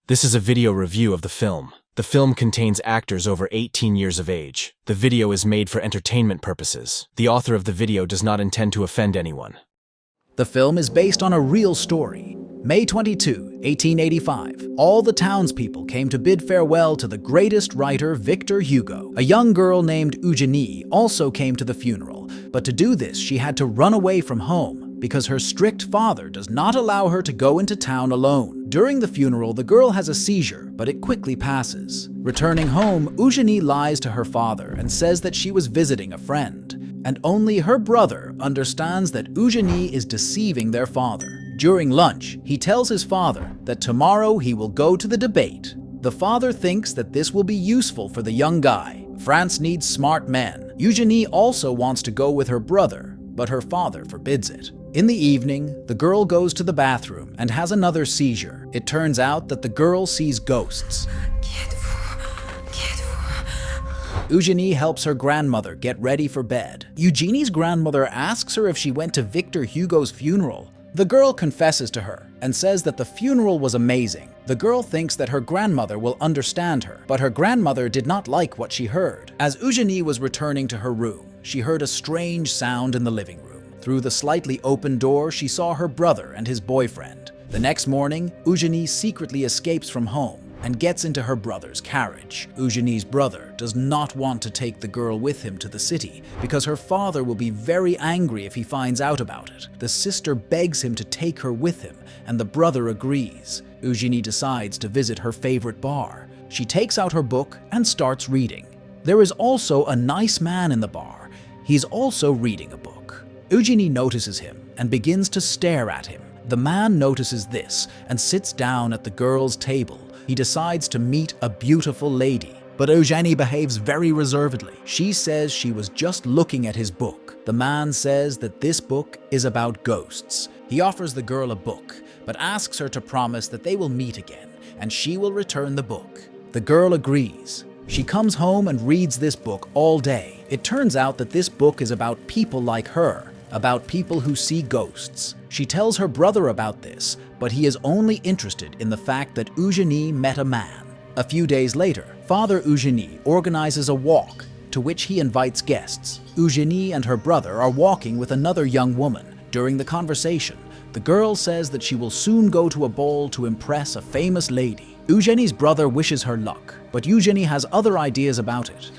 This is a video review of the film. The film contains actors over 18 years of age. The video is made for entertainment purposes. The author of the video does not intend to offend anyone. The film is based on a real story. May 22, 1885, all the townspeople came to bid farewell to the greatest writer Victor Hugo. A young girl named Eugenie also came to the funeral, but to do this she had to run away from home because her strict father does not allow her to go into town alone. During the funeral, the girl has a seizure, but it quickly passes. Returning home, Eugenie lies to her father and says that she was visiting a friend, and only her brother understands that Eugenie is deceiving their father. During lunch, he tells his father that tomorrow he will go to the debate. The father thinks that this will be useful for the young guy. France needs smart men. Eugenie also wants to go with her brother, but her father forbids it. In the evening, the girl goes to the bathroom and has another seizure. It turns out that the girl sees ghosts. Eugenie helps her grandmother get ready for bed. Eugenie's grandmother asks her if she went to Victor Hugo's funeral. The girl confesses to her and says that the funeral was amazing. The girl thinks that her grandmother will understand her, but her grandmother did not like what she heard. As Eugenie was returning to her room, she heard a strange sound in the living room. Through the slightly open door, she saw her brother and his boyfriend. The next morning, Eugenie secretly escapes from home and gets into her brother's carriage. Eugenie's brother does not want to take the girl with him to the city because her father will be very angry if he finds out about it. The sister begs him to take her with him, and the brother agrees. Eugenie decides to visit her favorite bar. She takes out her book and starts reading. There is also a nice man in the bar. He's also reading a book. Eugenie notices him and begins to stare at him. The man notices this and sits down at the girl's table. He decides to meet a beautiful lady, but Eugenie behaves very reservedly. She says she was just looking at his book. The man says that this book is about ghosts. He offers the girl a book, but asks her to promise that they will meet again, and she will return the book. The girl agrees. She comes home and reads this book all day. It turns out that this book is about people like her, about people who see ghosts. She tells her brother about this, but he is only interested in the fact that Eugenie met a man. A few days later, Father Eugenie organizes a walk to which he invites guests. Eugenie and her brother are walking with another young woman. During the conversation, the girl says that she will soon go to a ball to impress a famous lady. Eugenie's brother wishes her luck, but Eugenie has other ideas about it.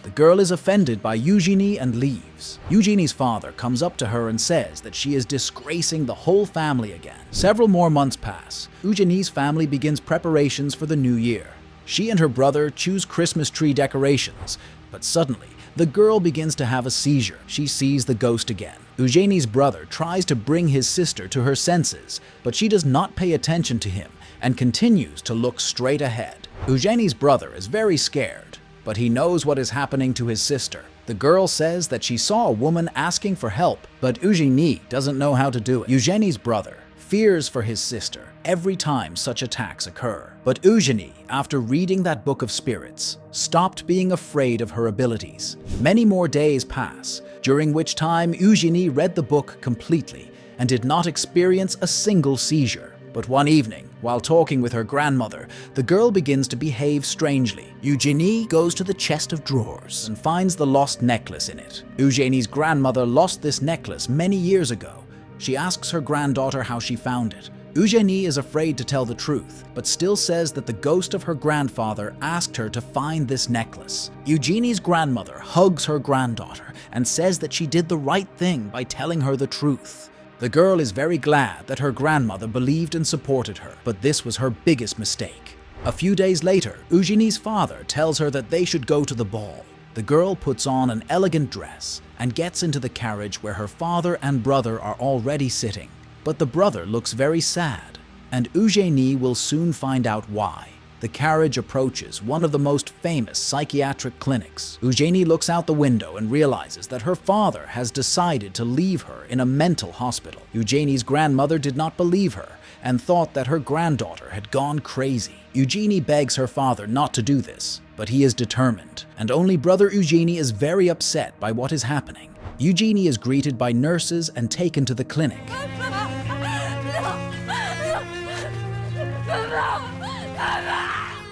The girl is offended by Eugenie and leaves. Eugenie's father comes up to her and says that she is disgracing the whole family again. Several more months pass. Eugenie's family begins preparations for the new year. She and her brother choose Christmas tree decorations, but suddenly, the girl begins to have a seizure. She sees the ghost again. Eugenie's brother tries to bring his sister to her senses, but she does not pay attention to him and continues to look straight ahead. Eugenie's brother is very scared, but he knows what is happening to his sister. The girl says that she saw a woman asking for help, but Eugenie doesn't know how to do it. Eugenie's brother fears for his sister every time such attacks occur. But Eugenie, after reading that book of spirits, stopped being afraid of her abilities. Many more days pass, during which time Eugenie read the book completely and did not experience a single seizure. But one evening, while talking with her grandmother, the girl begins to behave strangely. Eugenie goes to the chest of drawers and finds the lost necklace in it. Eugenie's grandmother lost this necklace many years ago. She asks her granddaughter how she found it. Eugenie is afraid to tell the truth, but still says that the ghost of her grandfather asked her to find this necklace. Eugenie's grandmother hugs her granddaughter and says that she did the right thing by telling her the truth. The girl is very glad that her grandmother believed and supported her, but this was her biggest mistake. A few days later, Eugenie's father tells her that they should go to the ball. The girl puts on an elegant dress and gets into the carriage where her father and brother are already sitting. But the brother looks very sad, and Eugenie will soon find out why. The carriage approaches one of the most famous psychiatric clinics. Eugenie looks out the window and realizes that her father has decided to leave her in a mental hospital. Eugenie's grandmother did not believe her and thought that her granddaughter had gone crazy. Eugenie begs her father not to do this, but he is determined, and only brother Eugenie is very upset by what is happening. Eugenie is greeted by nurses and taken to the clinic.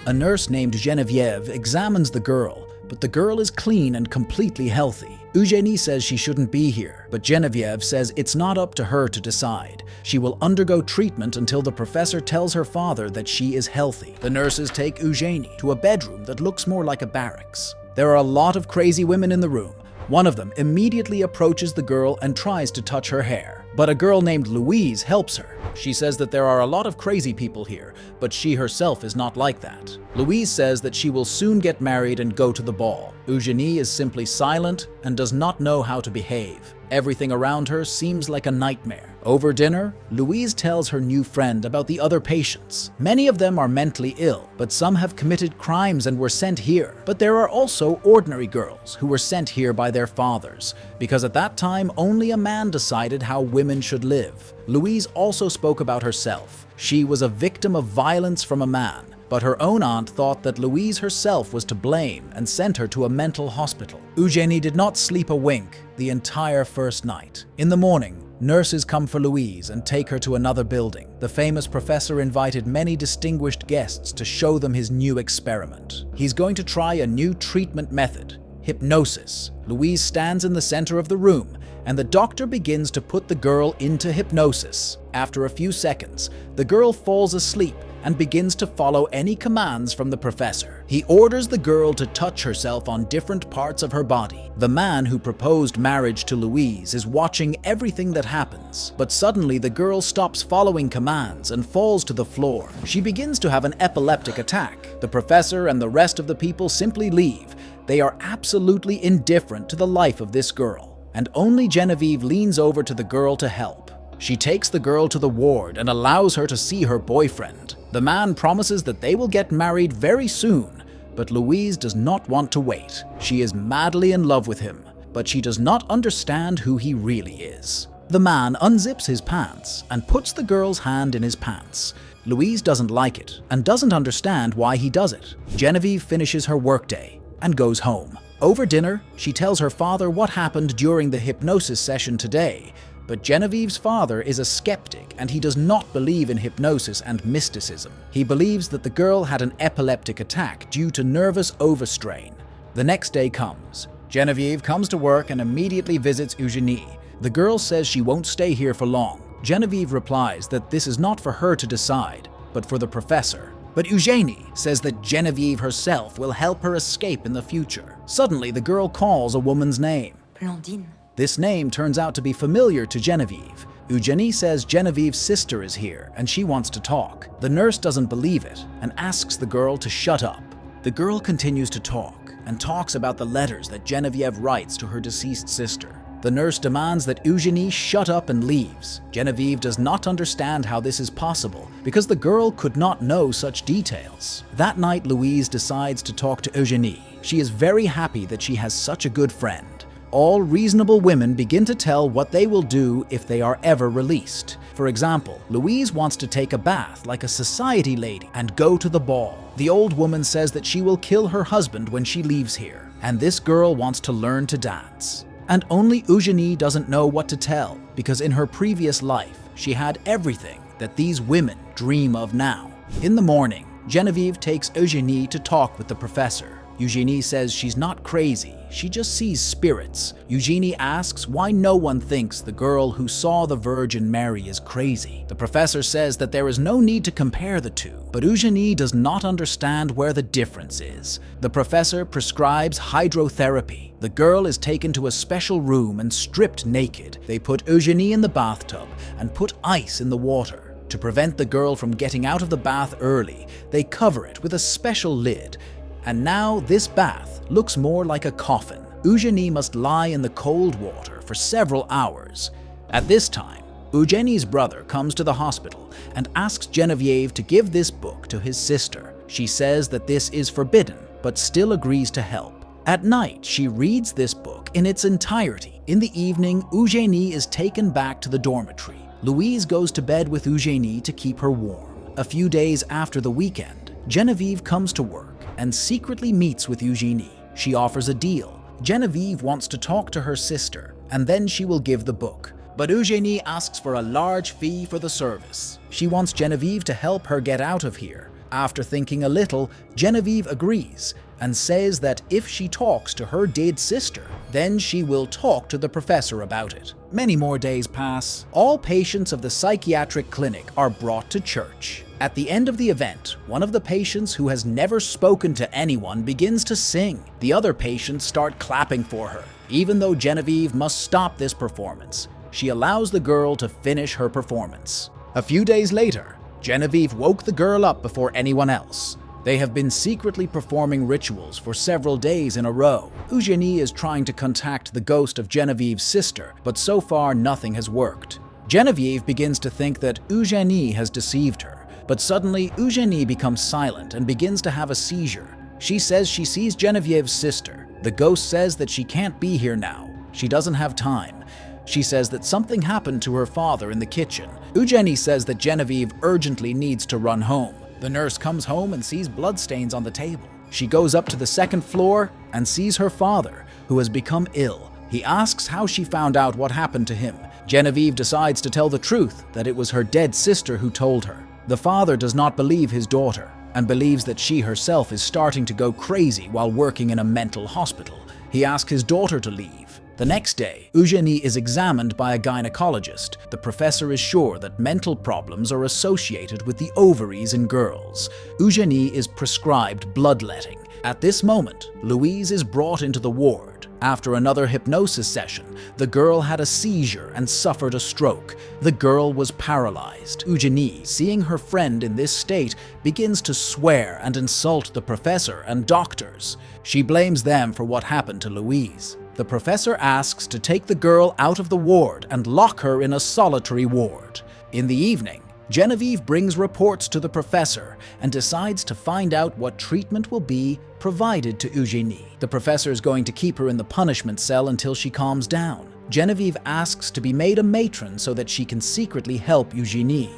A nurse named Geneviève examines the girl, but the girl is clean and completely healthy. Eugenie says she shouldn't be here, but Geneviève says it's not up to her to decide. She will undergo treatment until the professor tells her father that she is healthy. The nurses take Eugenie to a bedroom that looks more like a barracks. There are a lot of crazy women in the room. One of them immediately approaches the girl and tries to touch her hair. But a girl named Louise helps her. She says that there are a lot of crazy people here, but she herself is not like that. Louise says that she will soon get married and go to the ball. Eugenie is simply silent and does not know how to behave. Everything around her seems like a nightmare. Over dinner, Louise tells her new friend about the other patients. Many of them are mentally ill, but some have committed crimes and were sent here. But there are also ordinary girls who were sent here by their fathers, because at that time only a man decided how women should live. Louise also spoke about herself. She was a victim of violence from a man, but her own aunt thought that Louise herself was to blame and sent her to a mental hospital. Eugenie did not sleep a wink the entire first night. In the morning, nurses come for Louise and take her to another building. The famous professor invited many distinguished guests to show them his new experiment. He's going to try a new treatment method, hypnosis. Louise stands in the center of the room, and the doctor begins to put the girl into hypnosis. After a few seconds, the girl falls asleep and begins to follow any commands from the professor. He orders the girl to touch herself on different parts of her body. The man who proposed marriage to Louise is watching everything that happens, but suddenly the girl stops following commands and falls to the floor. She begins to have an epileptic attack. The professor and the rest of the people simply leave. They are absolutely indifferent to the life of this girl, and only Geneviève leans over to the girl to help. She takes the girl to the ward and allows her to see her boyfriend. The man promises that they will get married very soon, but Louise does not want to wait. She is madly in love with him, but she does not understand who he really is. The man unzips his pants and puts the girl's hand in his pants. Louise doesn't like it and doesn't understand why he does it. Geneviève finishes her workday and goes home. Over dinner, she tells her father what happened during the hypnosis session today. But Genevieve's father is a skeptic and he does not believe in hypnosis and mysticism. He believes that the girl had an epileptic attack due to nervous overstrain. The next day comes. Geneviève comes to work and immediately visits Eugenie. The girl says she won't stay here for long. Geneviève replies that this is not for her to decide, but for the professor. But Eugenie says that Geneviève herself will help her escape in the future. Suddenly, the girl calls a woman's name. Blandine. This name turns out to be familiar to Geneviève. Eugenie says Genevieve's sister is here and she wants to talk. The nurse doesn't believe it and asks the girl to shut up. The girl continues to talk and talks about the letters that Geneviève writes to her deceased sister. The nurse demands that Eugenie shut up and leaves. Geneviève does not understand how this is possible because the girl could not know such details. That night, Louise decides to talk to Eugenie. She is very happy that she has such a good friend. All reasonable women begin to tell what they will do if they are ever released. For example, Louise wants to take a bath like a society lady and go to the ball. The old woman says that she will kill her husband when she leaves here, and this girl wants to learn to dance. And only Eugenie doesn't know what to tell, because in her previous life, she had everything that these women dream of now. In the morning, Geneviève takes Eugenie to talk with the professor. Eugenie says she's not crazy, she just sees spirits. Eugenie asks why no one thinks the girl who saw the Virgin Mary is crazy. The professor says that there is no need to compare the two, but Eugenie does not understand where the difference is. The professor prescribes hydrotherapy. The girl is taken to a special room and stripped naked. They put Eugenie in the bathtub and put ice in the water. To prevent the girl from getting out of the bath early, they cover it with a special lid. And now this bath looks more like a coffin. Eugenie must lie in the cold water for several hours. At this time, Eugenie's brother comes to the hospital and asks Geneviève to give this book to his sister. She says that this is forbidden, but still agrees to help. At night, she reads this book in its entirety. In the evening, Eugenie is taken back to the dormitory. Louise goes to bed with Eugenie to keep her warm. A few days after the weekend, Geneviève comes to work and secretly meets with Eugenie. She offers a deal. Geneviève wants to talk to her sister, and then she will give the book. but Eugenie asks for a large fee for the service. She wants Genevieve to help her get out of here. After thinking a little, Genevieve agrees and says that if she talks to her dead sister, then she will talk to the professor about it. Many more days pass. All patients of the psychiatric clinic are brought to church. At the end of the event, one of the patients who has never spoken to anyone begins to sing. The other patients start clapping for her. Even though Genevieve must stop this performance, she allows the girl to finish her performance. A few days later, Genevieve woke the girl up before anyone else. They have been secretly performing rituals for several days in a row. Eugenie is trying to contact the ghost of Genevieve's sister, but so far nothing has worked. Genevieve begins to think that Eugenie has deceived her, but suddenly Eugenie becomes silent and begins to have a seizure. She says she sees Genevieve's sister. The ghost says that she can't be here now. She doesn't have time. She says that something happened to her father in the kitchen. Eugenie says that Genevieve urgently needs to run home. The nurse comes home and sees bloodstains on the table. She goes up to the second floor and sees her father, who has become ill. He asks how she found out what happened to him. Genevieve decides to tell the truth, that it was her dead sister who told her. The father does not believe his daughter and believes that she herself is starting to go crazy while working in a mental hospital. He asks his daughter to leave. The next day, Eugenie is examined by a gynecologist. The professor is sure that mental problems are associated with the ovaries in girls. Eugenie is prescribed bloodletting. At this moment, Louise is brought into the ward. After another hypnosis session, the girl had a seizure and suffered a stroke. The girl was paralyzed. Eugenie, seeing her friend in this state, begins to swear and insult the professor and doctors. She blames them for what happened to Louise. The professor asks to take the girl out of the ward and lock her in a solitary ward. In the evening, Genevieve brings reports to the professor and decides to find out what treatment will be provided to Eugenie. The professor is going to keep her in the punishment cell until she calms down. Genevieve asks to be made a matron so that she can secretly help Eugenie,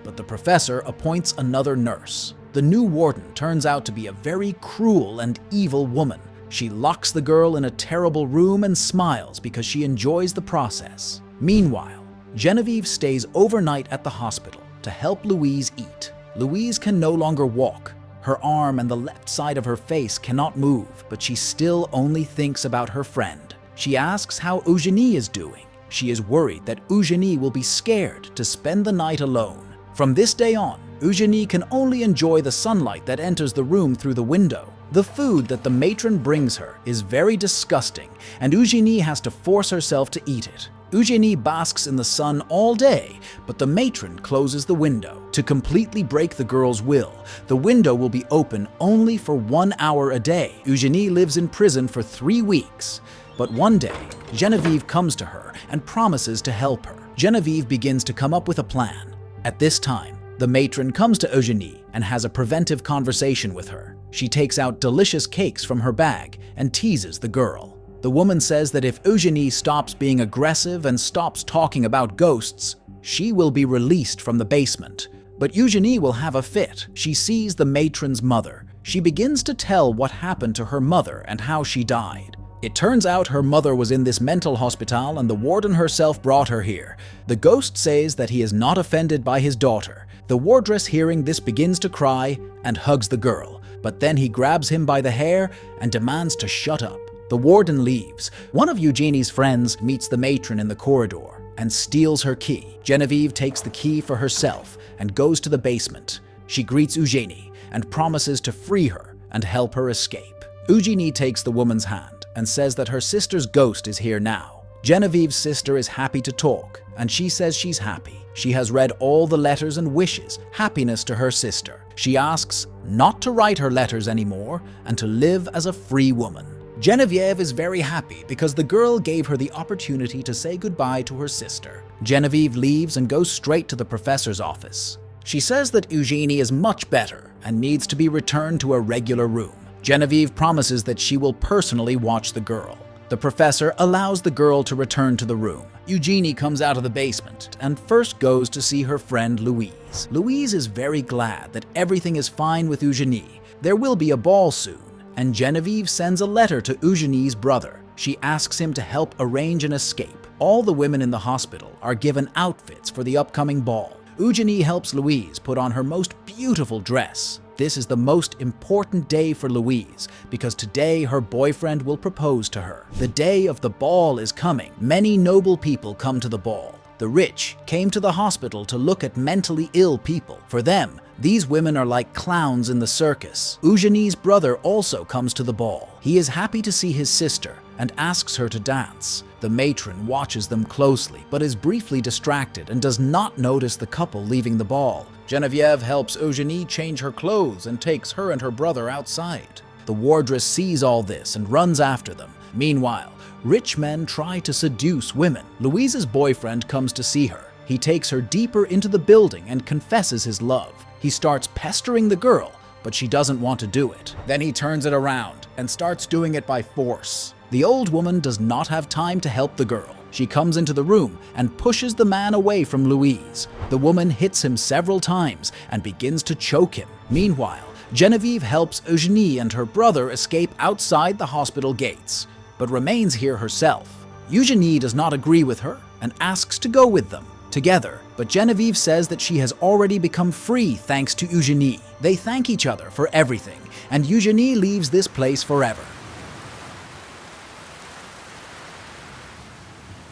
but the professor appoints another nurse. The new warden turns out to be a very cruel and evil woman. She locks the girl in a terrible room and smiles because she enjoys the process. Meanwhile, Genevieve stays overnight at the hospital to help Louise eat. Louise can no longer walk. Her arm and the left side of her face cannot move, but she still only thinks about her friend. She asks how Eugenie is doing. She is worried that Eugenie will be scared to spend the night alone. From this day on, Eugenie can only enjoy the sunlight that enters the room through the window. The food that the matron brings her is very disgusting, and Eugenie has to force herself to eat it. Eugenie basks in the sun all day, but the matron closes the window. To completely break the girl's will, the window will be open only for 1 hour a day. Eugenie lives in prison for 3 weeks. But one day, Genevieve comes to her and promises to help her. Genevieve begins to come up with a plan. At this time, the matron comes to Eugenie and has a preventive conversation with her. She takes out delicious cakes from her bag and teases the girl. The woman says that if Eugenie stops being aggressive and stops talking about ghosts, she will be released from the basement. But Eugenie will have a fit. She sees the matron's mother. She begins to tell what happened to her mother and how she died. It turns out her mother was in this mental hospital and the warden herself brought her here. The ghost says that he is not offended by his daughter. The wardress, hearing this, begins to cry and hugs the girl, but then he grabs him by the hair and demands to shut up. The warden leaves. One of Eugenie's friends meets the matron in the corridor and steals her key. Genevieve takes the key for herself and goes to the basement. She greets Eugenie and promises to free her and help her escape. Eugenie takes the woman's hand and says that her sister's ghost is here now. Genevieve's sister is happy to talk, and she says she's happy. She has read all the letters and wishes happiness to her sister. She asks not to write her letters anymore and to live as a free woman. Genevieve is very happy because the girl gave her the opportunity to say goodbye to her sister. Genevieve leaves and goes straight to the professor's office. She says that Eugenie is much better and needs to be returned to a regular room. Genevieve promises that she will personally watch the girl. The professor allows the girl to return to the room. Eugenie comes out of the basement and first goes to see her friend Louise. Louise is very glad that everything is fine with Eugenie. There will be a ball soon, and Genevieve sends a letter to Eugenie's brother. She asks him to help arrange an escape. All the women in the hospital are given outfits for the upcoming ball. Eugenie helps Louise put on her most beautiful dress. This is the most important day for Louise because today her boyfriend will propose to her. The day of the ball is coming. Many noble people come to the ball. The rich came to the hospital to look at mentally ill people. For them, these women are like clowns in the circus. Eugenie's brother also comes to the ball. He is happy to see his sister and asks her to dance. The matron watches them closely but is briefly distracted and does not notice the couple leaving the ball. Geneviève helps Eugenie change her clothes and takes her and her brother outside. The wardress sees all this and runs after them. Meanwhile, rich men try to seduce women. Louise's boyfriend comes to see her. He takes her deeper into the building and confesses his love. He starts pestering the girl, but she doesn't want to do it. Then he turns it around and starts doing it by force. The old woman does not have time to help the girl. She comes into the room and pushes the man away from Louise. The woman hits him several times and begins to choke him. Meanwhile, Geneviève helps Eugenie and her brother escape outside the hospital gates, but remains here herself. Eugenie does not agree with her and asks to go with them together, but Geneviève says that she has already become free thanks to Eugenie. They thank each other for everything, and Eugenie leaves this place forever.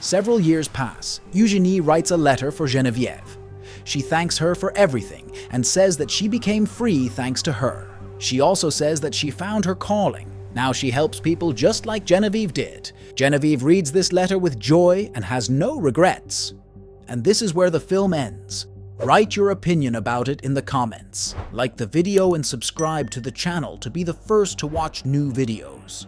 Several years pass. Eugenie writes a letter for Geneviève. She thanks her for everything and says that she became free thanks to her. She also says that she found her calling. Now she helps people just like Geneviève did. Geneviève reads this letter with joy and has no regrets. And this is where the film ends. Write your opinion about it in the comments. Like the video and subscribe to the channel to be the first to watch new videos.